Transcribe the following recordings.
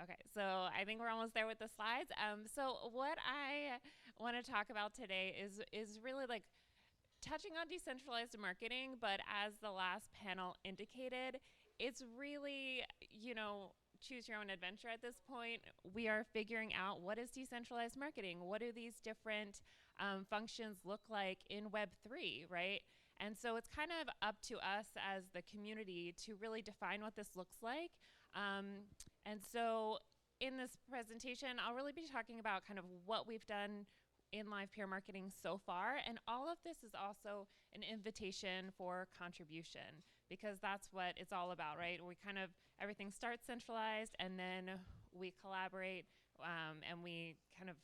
Okay, so I think we're almost there with the slides. So what I want to talk about today is really like touching on decentralized marketing, but as the last panel indicated, it's really, choose your own adventure at this point. We are figuring out what is decentralized marketing? What do these different functions look like in Web3, right? And so it's kind of up to us as the community to really define what this looks like. And so in this presentation, I'll really be talking about kind of what we've done in Livepeer marketing so far. And all of this is also an invitation for contribution, because that's what it's all about, right? We kind of, everything starts centralized and then we collaborate and we kind of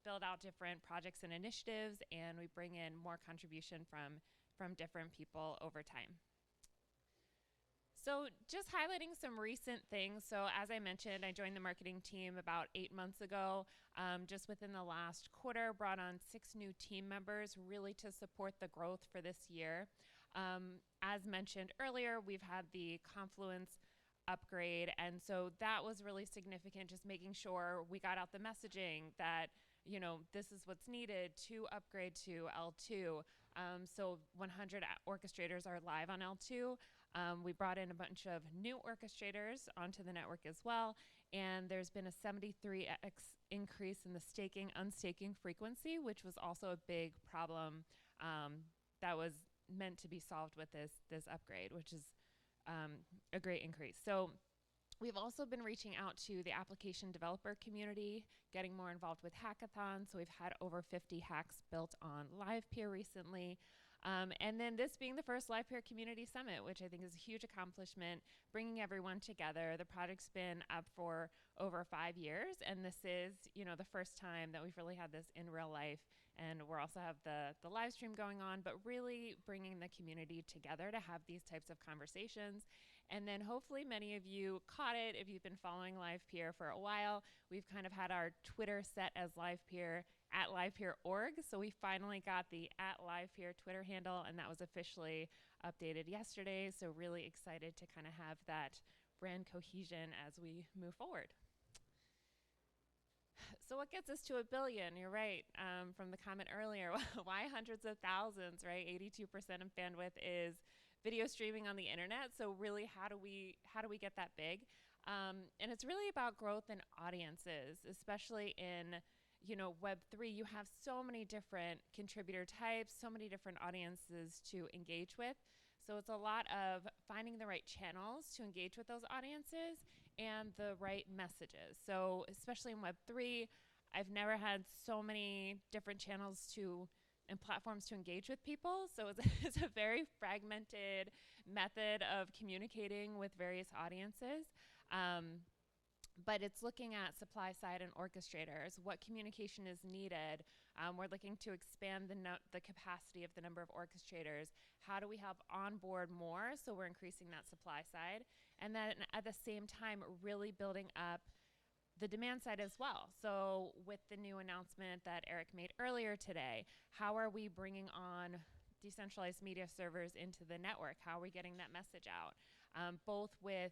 build out different projects and initiatives, and we bring in more contribution from different people over time. So just highlighting some recent things. So as I mentioned, I joined the marketing team about 8 months ago. Just within the last quarter, brought on 6 new team members really to support the growth for this year. As mentioned earlier, we've had the Confluence upgrade, and so that was really significant, just making sure we got out the messaging that this is what's needed to upgrade to L2. So 100 orchestrators are live on L2. We brought in a bunch of new orchestrators onto the network as well, and there's been a 73x increase in the unstaking frequency, which was also a big problem that was meant to be solved with this upgrade, which is a great increase. So we've also been reaching out to the application developer community, getting more involved with hackathons. So we've had over 50 hacks built on Livepeer recently. And then this being the first Livepeer Community Summit, which I think is a huge accomplishment, bringing everyone together. The project's been up for over 5 years, and this is, the first time that we've really had this in real life. And we're also have the live stream going on, but really bringing the community together to have these types of conversations. And then hopefully many of you caught it if you've been following Livepeer for a while. We've kind of had our Twitter set as Livepeer at Livepeer.org. So we finally got the at Livepeer Twitter handle, and that was officially updated yesterday. So really excited to kind of have that brand cohesion as we move forward. So what gets us to 1 billion? You're right, from the comment earlier. Why hundreds of thousands, right? 82% of bandwidth is video streaming on the internet. So really, how do we get that big? And it's really about growth in audiences, especially in Web3. You have so many different contributor types, so many different audiences to engage with. So it's a lot of finding the right channels to engage with those audiences and the right messages. So especially in Web3, I've never had so many different channels and platforms to engage with people. So it's a very fragmented method of communicating with various audiences. But it's looking at supply side and orchestrators, what communication is needed. We're looking to expand the capacity of the number of orchestrators. How do we help onboard more? So we're increasing that supply side. And then at the same time, really building up the demand side as well. So with the new announcement that Eric made earlier today, how are we bringing on decentralized media servers into the network? How are we getting that message out? Both with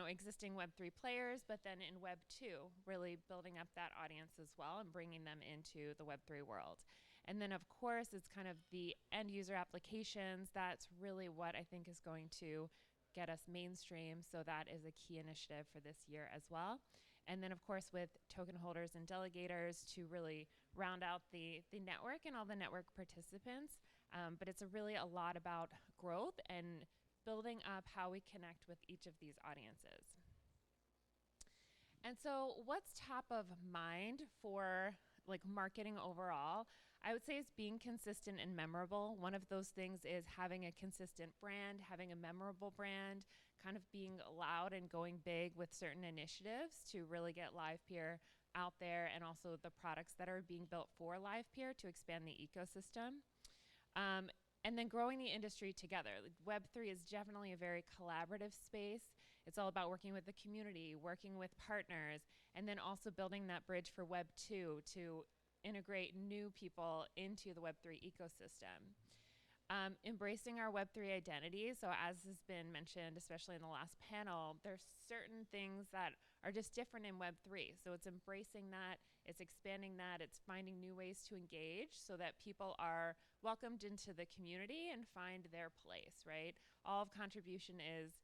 existing Web3 players, but then in Web2, really building up that audience as well and bringing them into the Web3 world. And then, of course, it's kind of the end user applications. That's really what I think is going to get us mainstream. So that is a key initiative for this year as well. And then, of course, with token holders and delegators to really round out the network and all the network participants. But it's really a lot about growth and building up how we connect with each of these audiences. And so what's top of mind for marketing overall? I would say it's being consistent and memorable. One of those things is having a consistent brand, having a memorable brand, kind of being loud and going big with certain initiatives to really get Livepeer out there, and also the products that are being built for Livepeer to expand the ecosystem. And then growing the industry together. Web3 is definitely a very collaborative space. It's all about working with the community, working with partners, and then also building that bridge for Web2 to integrate new people into the Web3 ecosystem. Embracing our Web3 identity. So, as has been mentioned, especially in the last panel, there's certain things that are just different in Web3. So, it's embracing that, it's expanding that, it's finding new ways to engage so that people are welcomed into the community and find their place, right? All of contribution is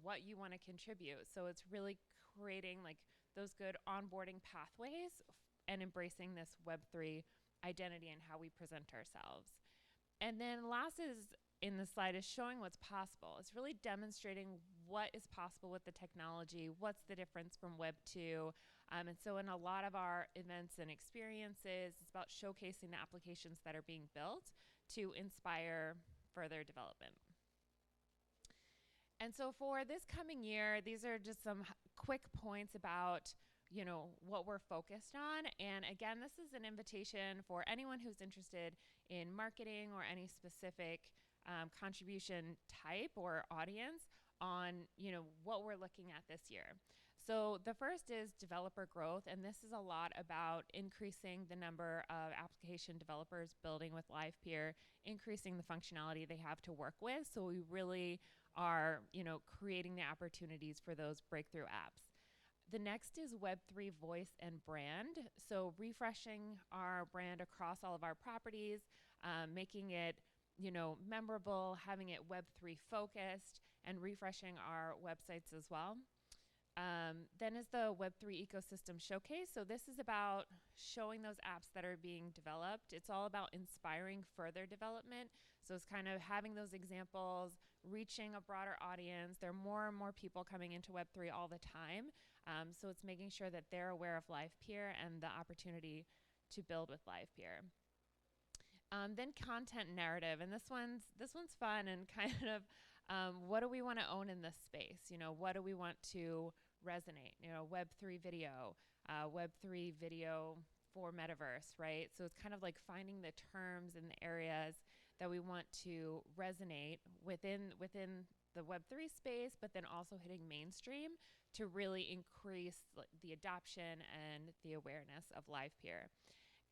what you want to contribute. So, it's really creating like those good onboarding pathways and embracing this Web3 identity and how we present ourselves. And then last is in the slide is showing what's possible. It's really demonstrating what is possible with the technology, what's the difference from Web 2. And so in a lot of our events and experiences, it's about showcasing the applications that are being built to inspire further development. And so for this coming year, these are just some quick points about what we're focused on. And again, this is an invitation for anyone who's interested in marketing or any specific contribution type or audience on, what we're looking at this year. So the first is developer growth, and this is a lot about increasing the number of application developers building with Livepeer, increasing the functionality they have to work with. So we really are, creating the opportunities for those breakthrough apps. The next is Web3 voice and brand. So refreshing our brand across all of our properties, making it, memorable, having it Web3 focused, and refreshing our websites as well. Then is the Web3 ecosystem showcase. So this is about showing those apps that are being developed. It's all about inspiring further development. So it's kind of having those examples, reaching a broader audience. There are more and more people coming into Web3 all the time. So it's making sure that they're aware of Livepeer and the opportunity to build with Livepeer. Then content narrative, and this one's fun and kind of what do we want to own in this space? What do we want to resonate? Web3 video, Web3 video for metaverse, right? So it's kind of like finding the terms and the areas that we want to resonate within the Web3 space, but then also hitting mainstream to really increase the adoption and the awareness of Livepeer.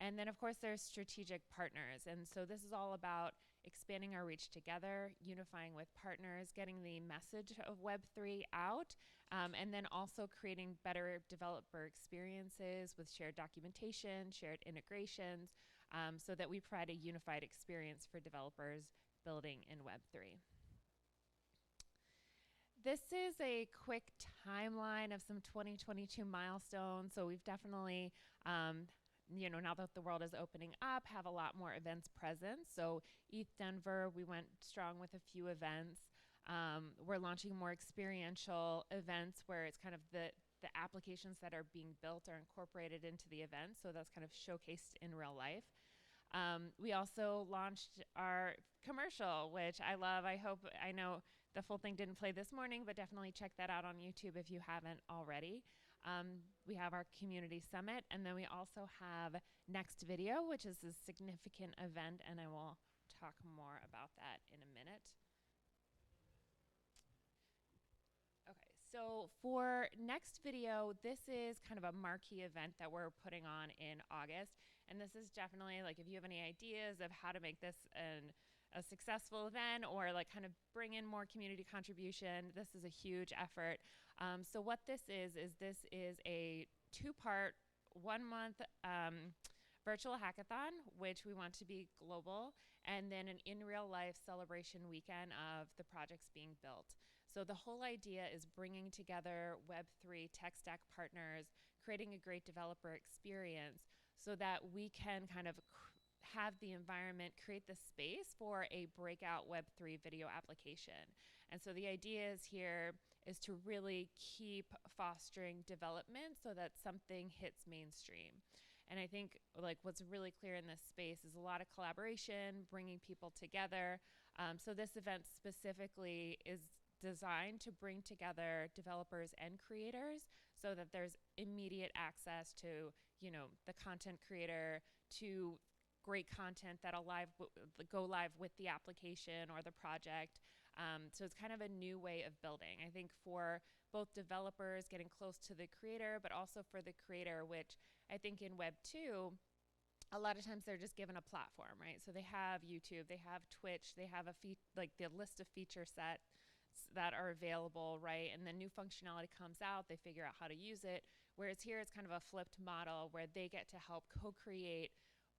And then, of course, there's strategic partners. And so this is all about expanding our reach together, unifying with partners, getting the message of Web3 out, and then also creating better developer experiences with shared documentation, shared integrations, so that we provide a unified experience for developers building in Web3. This is a quick timeline of some 2022 milestones. So we've definitely, now that the world is opening up, have a lot more events present. So ETH Denver, we went strong with a few events. We're launching more experiential events where it's kind of the applications that are being built are incorporated into the event. So that's kind of showcased in real life. We also launched our commercial, which I love. I know the full thing didn't play this morning, but definitely check that out on YouTube if you haven't already. We have our community summit, and then we also have Next Video, which is a significant event, and I will talk more about that in a minute. Okay, so for Next Video, this is kind of a marquee event that we're putting on in August, and this is definitely, like, if you have any ideas of how to make this a successful event or like kind of bring in more community contribution, this is a huge effort. So what this is a 2-part, 1-month virtual hackathon, which we want to be global, and then an in real life celebration weekend of the projects being built. So the whole idea is bringing together Web3 tech stack partners, creating a great developer experience so that we can kind of have the environment create the space for a breakout Web3 video application. And so the idea is here is to really keep fostering development so that something hits mainstream. And I think like what's really clear in this space is a lot of collaboration, bringing people together. So this event specifically is designed to bring together developers and creators so that there's immediate access to, the content creator, to great content that'll go live with the application or the project. So it's kind of a new way of building. I think for both developers getting close to the creator, but also for the creator, which I think in Web 2, a lot of times they're just given a platform, right? So they have YouTube, they have Twitch, they have like the list of feature sets that are available, right? And then new functionality comes out, they figure out how to use it. Whereas here it's kind of a flipped model where they get to help co-create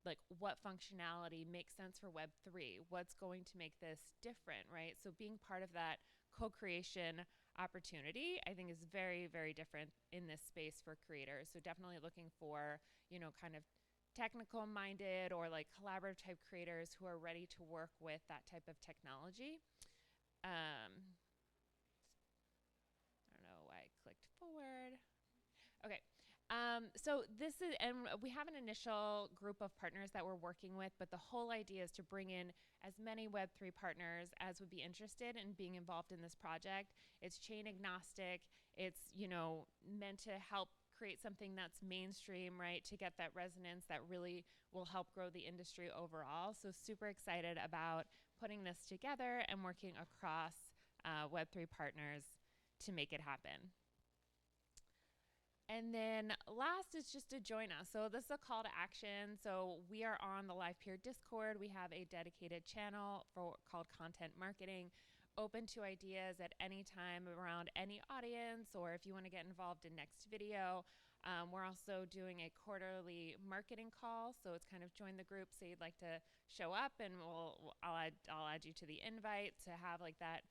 like what functionality makes sense for Web3, what's going to make this different, right? So being part of that co-creation opportunity, I think, is very, very different in this space for creators. So definitely looking for, kind of technical minded or like collaborative type creators who are ready to work with that type of technology. I don't know why I clicked forward. Okay. So this is, and we have an initial group of partners that we're working with, but the whole idea is to bring in as many Web3 partners as would be interested in being involved in this project. It's chain agnostic. It's, meant to help create something that's mainstream, right? To get that resonance that really will help grow the industry overall. So super excited about putting this together and working across Web3 partners to make it happen. And then last is just to join us. So this is a call to action. So we are on the Livepeer Discord. We have a dedicated channel called Content Marketing, open to ideas at any time around any audience, or if you want to get involved in next video. We're also doing a quarterly marketing call. So it's kind of join the group, say you'd like to show up, and I'll add you to the invite to have like that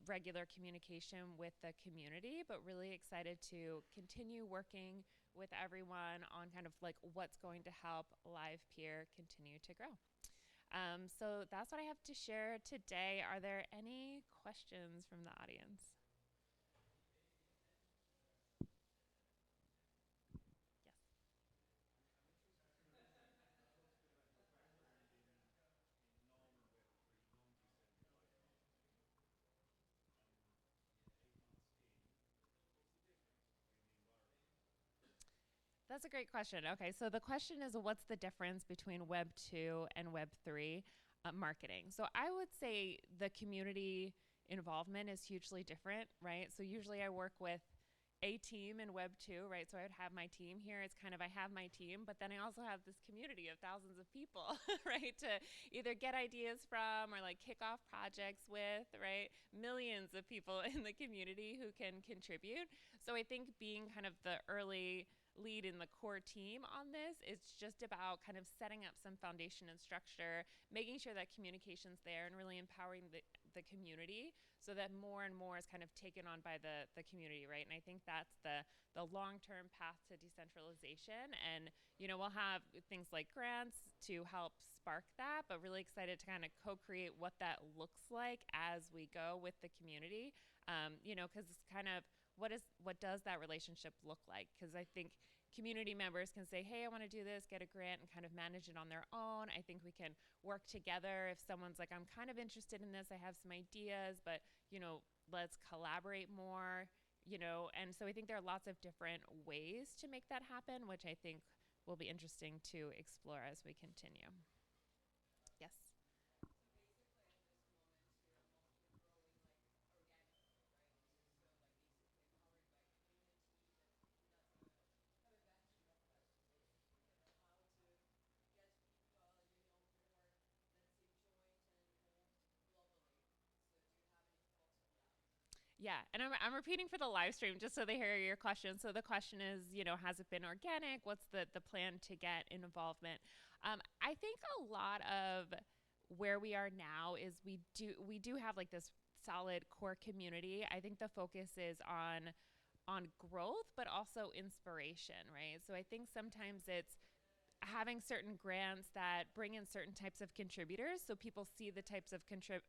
regular communication with the community, but really excited to continue working with everyone on kind of like what's going to help Livepeer continue to grow. So that's what I have to share today. Are there any questions from the audience? Yes. That's a great question. Okay, so the question is, what's the difference between Web 2 and Web 3 marketing? So I would say the community involvement is hugely different, right? So usually I work with a team in Web 2, right? So I would have my team here. It's kind of, I have my team, but then I also have this community of thousands of people, right? To either get ideas from or like kick off projects with, right? Millions of people in the community who can contribute. So I think being kind of the early lead in the core team on this, it's just about kind of setting up some foundation and structure, making sure that communication's there, and really empowering the community so that more and more is kind of taken on by the community, right? And I think that's the long-term path to decentralization. And, we'll have things like grants to help spark that, but really excited to kind of co-create what that looks like as we go with the community. Because it's kind of, what does that relationship look like? Because I think community members can say, hey, I want to do this, get a grant, and kind of manage it on their own. I think we can work together. If someone's like, I'm kind of interested in this, I have some ideas, but let's collaborate more, and so I think there are lots of different ways to make that happen, which I think will be interesting to explore as we continue. Yes. Yeah, and I'm repeating for the live stream just so they hear your question. So the question is, has it been organic? What's the plan to get involvement? I think a lot of where we are now is we do have like this solid core community. I think the focus is on growth, but also inspiration, right? So I think sometimes it's having certain grants that bring in certain types of contributors so people see the types of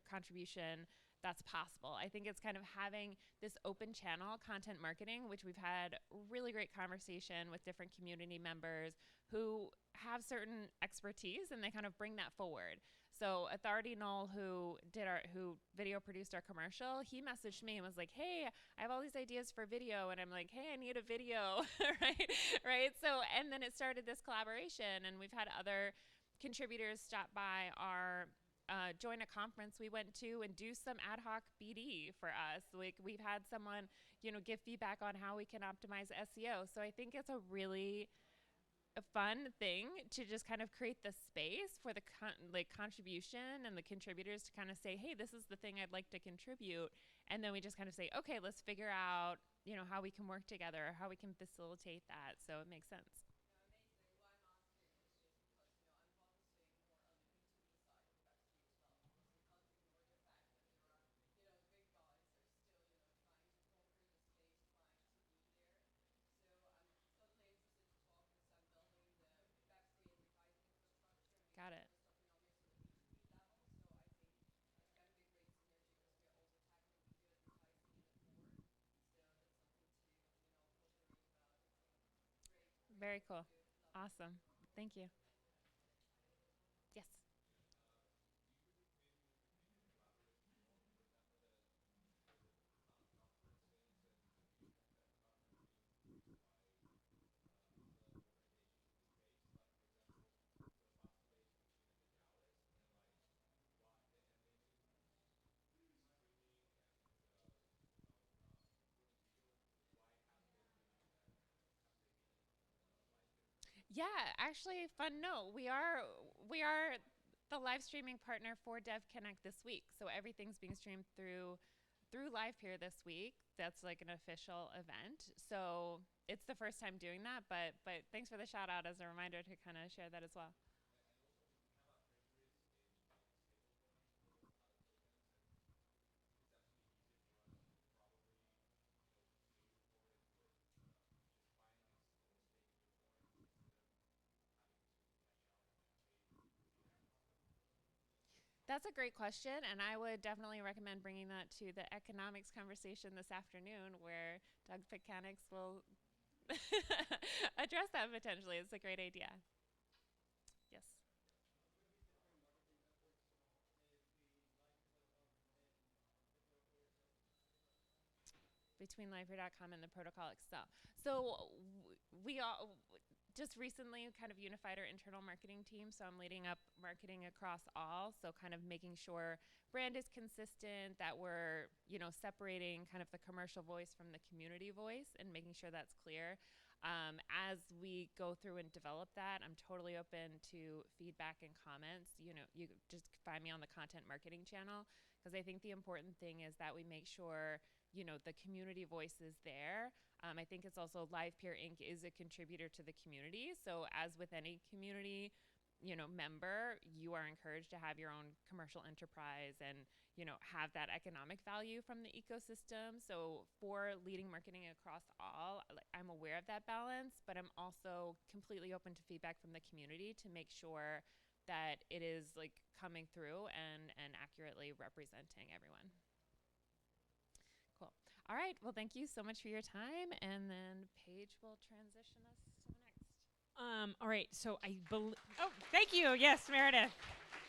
contribution that's possible. I think it's kind of having this open channel, content marketing, which we've had really great conversation with different community members who have certain expertise and they kind of bring that forward. So Authority Null, who video produced our commercial, he messaged me and was like, hey, I have all these ideas for video. And I'm like, hey, I need a video, right? So, and then it started this collaboration, and we've had other contributors stop by our join a conference we went to and do some ad hoc BD for us. Like we've had someone, give feedback on how we can optimize SEO. So I think it's a really a fun thing to just kind of create the space for the contribution and the contributors to kind of say, hey, this is the thing I'd like to contribute. And then we just kind of say, okay, let's figure out, how we can work together, or how we can facilitate that. So it makes sense. Got it. Very cool. Awesome. Thank you. Yes. Yeah, actually, fun note. We are the live streaming partner for Dev Connect this week. So everything's being streamed through Livepeer this week. That's like an official event. So it's the first time doing that, but thanks for the shout out as a reminder to kind of share that as well. That's a great question, and I would definitely recommend bringing that to the economics conversation this afternoon, where Doug Picanics will address that potentially. It's a great idea. Yes. Between livepeer.com and the protocol itself. So we all just recently kind of unified our internal marketing team. So I'm leading up marketing across all. So kind of making sure brand is consistent, that we're, separating kind of the commercial voice from the community voice and making sure that's clear. As we go through and develop that, I'm totally open to feedback and comments. You just find me on the content marketing channel, because I think the important thing is that we make sure, the community voice is there. I think it's also Livepeer Inc. is a contributor to the community. So as with any community, member, you are encouraged to have your own commercial enterprise and, have that economic value from the ecosystem. So for leading marketing across all, I'm aware of that balance, but I'm also completely open to feedback from the community to make sure that it is like coming through and accurately representing everyone. Cool. All right. Well, thank you so much for your time. And then Paige will transition us to the next. All right. So oh, thank you. Yes, Meredith.